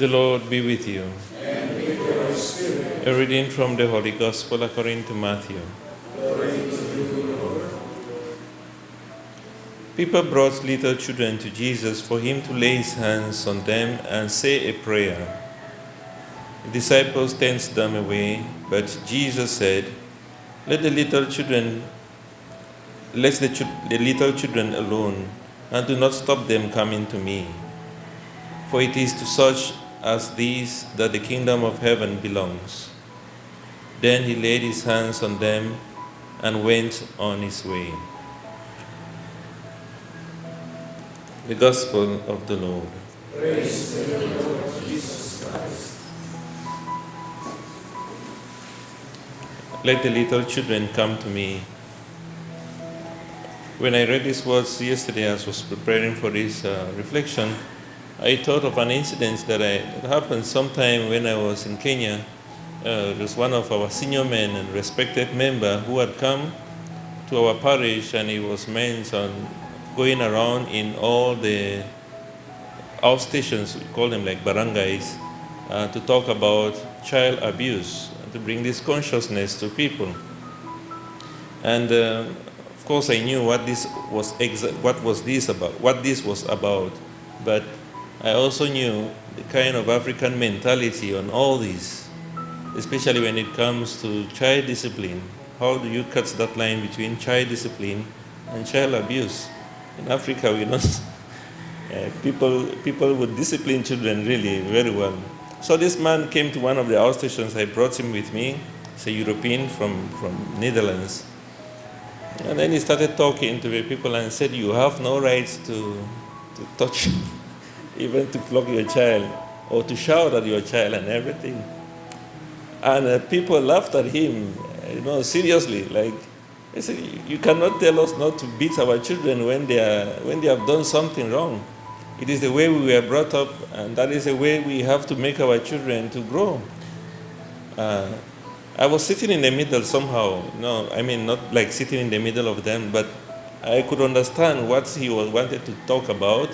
The Lord be with you. And with your spirit. A reading from the Holy Gospel according to Matthew. Glory to you, Lord. People brought little children to Jesus for him to lay his hands on them and say a prayer. The disciples turned them away, but Jesus said, Let the little children alone, and do not stop them coming to me. For it is to such as these that the kingdom of heaven belongs. Then he laid his hands on them and went on his way. The Gospel of the Lord. Praise to you, Lord Jesus Christ. Let the little children come to me. When I read these words yesterday as I was preparing for this reflection, I thought of an incident that happened sometime when I was in Kenya. There was one of our senior men and respected member who had come to our parish, and he was meant on going around in all the outstations, we call them like barangays, to talk about child abuse, to bring this consciousness to people. And of course, I knew what this was about, but I also knew the kind of African mentality on all this, especially when it comes to child discipline. How do you cut that line between child discipline and child abuse? In Africa, we don't. People would discipline children really very well. So this man came to one of the outstations. I brought him with me. He's a European from Netherlands. And then he started talking to the people and said, you have no rights to touch, even to flog your child, or to shout at your child and everything. And people laughed at him, seriously. Like, they said, you cannot tell us not to beat our children when they have done something wrong. It is the way we were brought up, and that is the way we have to make our children to grow. I was sitting in the middle somehow. Not like sitting in the middle of them, but I could understand what he wanted to talk about,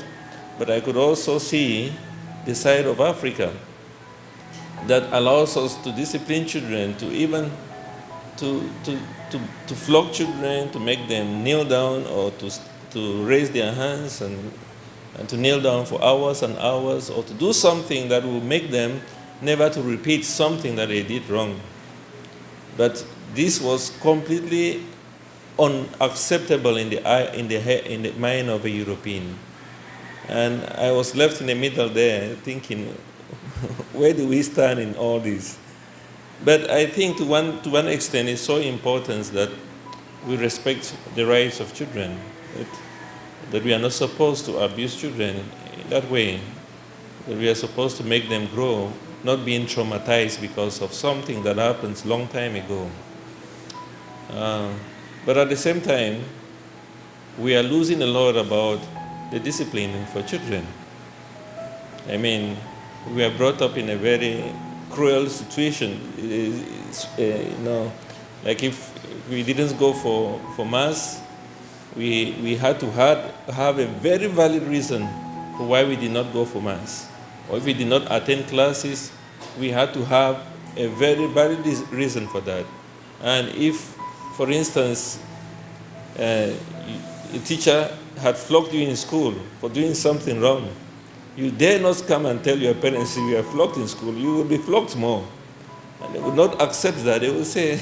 but I could also see the side of Africa that allows us to discipline children, to even to flog children, to make them kneel down, or to raise their hands and to kneel down for hours and hours, or to do something that will make them never to repeat something that they did wrong. But this was completely unacceptable in the mind of a European. And I was left in the middle there thinking, where do we stand in all this? But I think to one extent it's so important that we respect the rights of children, that we are not supposed to abuse children in that way, that we are supposed to make them grow, not being traumatized because of something that happens long time ago. But at the same time, we are losing a lot about the discipline for children. We are brought up in a very cruel situation. Like if we didn't go for Mass, we had to have a very valid reason for why we did not go for Mass. Or if we did not attend classes, we had to have a very valid reason for that. And if, for instance, a teacher had flogged you in school for doing something wrong, you dare not come and tell your parents if you are flogged in school. You will be flogged more. And they would not accept that. They will say,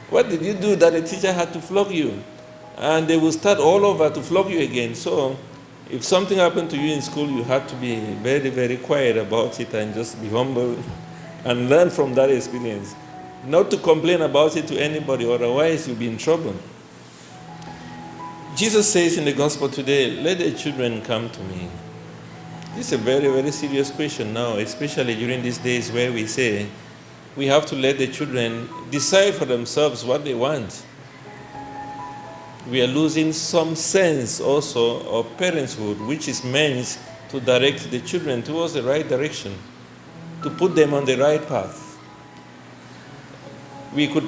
what did you do that a teacher had to flog you? And they will start all over to flog you again. So if something happened to you in school, you had to be very, very quiet about it and just be humble and learn from that experience. Not to complain about it to anybody, otherwise you'll be in trouble. Jesus says in the gospel today, let the children come to me. This is a very, very serious question now, especially during these days where we say we have to let the children decide for themselves what they want. We are losing some sense also of parenthood, which is meant to direct the children towards the right direction, to put them on the right path. We could,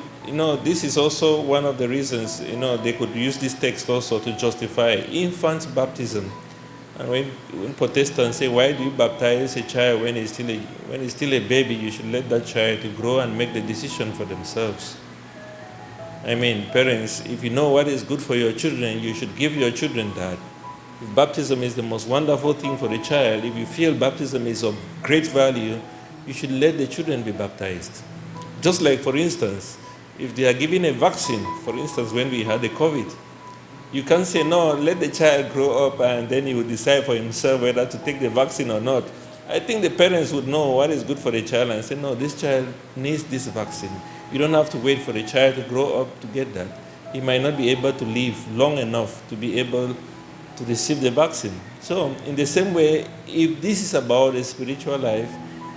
this is also one of the reasons, they could use this text also to justify infant baptism. And when Protestants say, why do you baptize a child when he's still a baby? You should let that child to grow and make the decision for themselves. I mean, parents, if you know what is good for your children, you should give your children that. If baptism is the most wonderful thing for the child, if you feel baptism is of great value, you should let the children be baptized. Just like, for instance, if they are given a vaccine, for instance, when we had the COVID, you can't say, no, let the child grow up and then he will decide for himself whether to take the vaccine or not. I think the parents would know what is good for the child and say, no, this child needs this vaccine. You don't have to wait for the child to grow up to get that. He might not be able to live long enough to be able to receive the vaccine. So, in the same way, if this is about a spiritual life,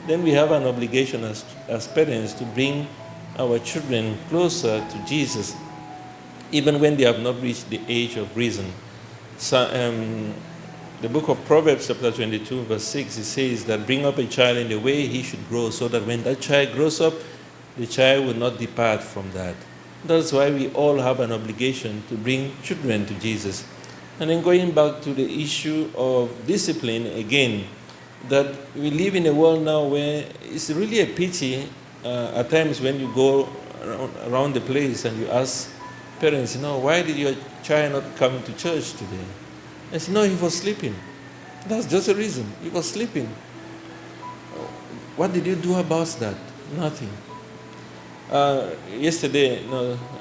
then we have an obligation as parents to bring our children closer to Jesus, even when they have not reached the age of reason. So, the book of Proverbs, chapter 22, verse 6, it says that bring up a child in the way he should grow, so that when that child grows up, the child will not depart from that. That's why we all have an obligation to bring children to Jesus. And then going back to the issue of discipline again, that we live in a world now where it's really a pity at times when you go around the place and you ask parents, why did your child not come to church today? I said, no, he was sleeping. That's just a reason. He was sleeping. What did you do about that? Nothing. Yesterday,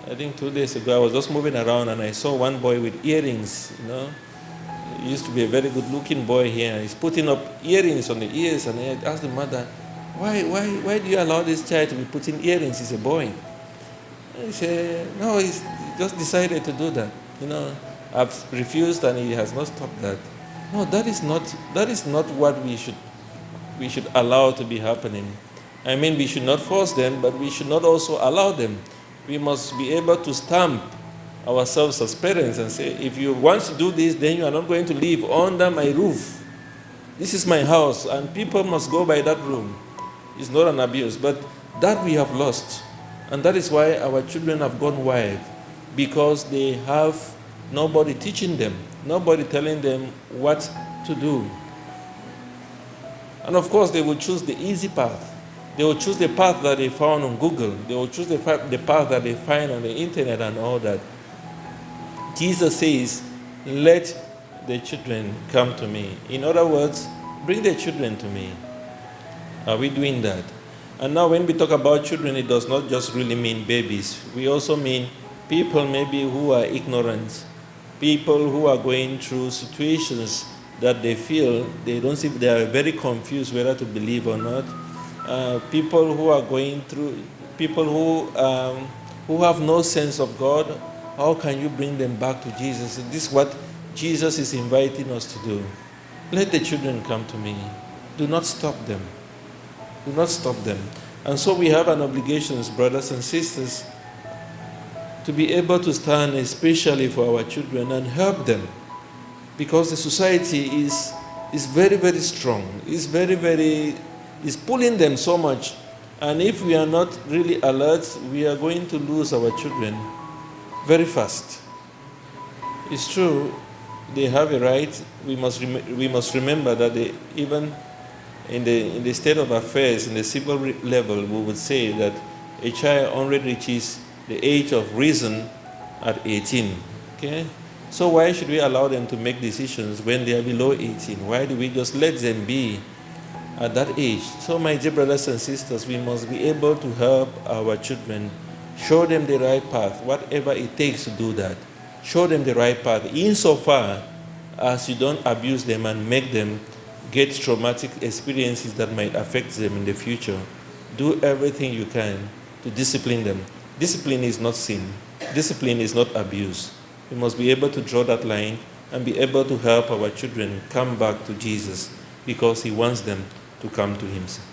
I think 2 days ago, I was just moving around and I saw one boy with earrings, He used to be a very good-looking boy here. He's putting up earrings on the ears, and I asked the mother, why do you allow this child to be putting earrings? He's a boy. And he said, no, he's just decided to do that. I've refused and he has not stopped that. No, that is not what we should allow to be happening. I mean, we should not force them, but we should not also allow them. We must be able to stamp ourselves as parents and say, if you want to do this, then you are not going to live under my roof. This is my house, and people must go by that room. It's not an abuse, but that we have lost. And that is why our children have gone wild, because they have nobody teaching them, nobody telling them what to do. And of course, they will choose the easy path. They will choose the path that they found on Google. They will choose the path that they find on the internet and all that. Jesus says, let the children come to me. In other words, bring the children to me. Are we doing that? And now when we talk about children, it does not just really mean babies. We also mean people maybe who are ignorant, people who are going through situations that they feel they are very confused whether to believe or not. People who are going through, people who have no sense of God. How can you bring them back to Jesus? This is what Jesus is inviting us to do. Let the children come to me. Do not stop them. Do not stop them. And so we have an obligation, brothers and sisters, to be able to stand especially for our children and help them. Because the society is very, very strong. It's pulling them so much. And if we are not really alert, we are going to lose our children very fast. It's true, they have a right. We must remember that even in the state of affairs, in the civil level, we would say that a child only reaches the age of reason at 18. Okay? So why should we allow them to make decisions when they are below 18? Why do we just let them be at that age? So my dear brothers and sisters, we must be able to help our children. Show them the right path, whatever it takes to do that. Show them the right path, insofar as you don't abuse them and make them get traumatic experiences that might affect them in the future. Do everything you can to discipline them. Discipline is not sin. Discipline is not abuse. We must be able to draw that line and be able to help our children come back to Jesus, because he wants them to come to himself.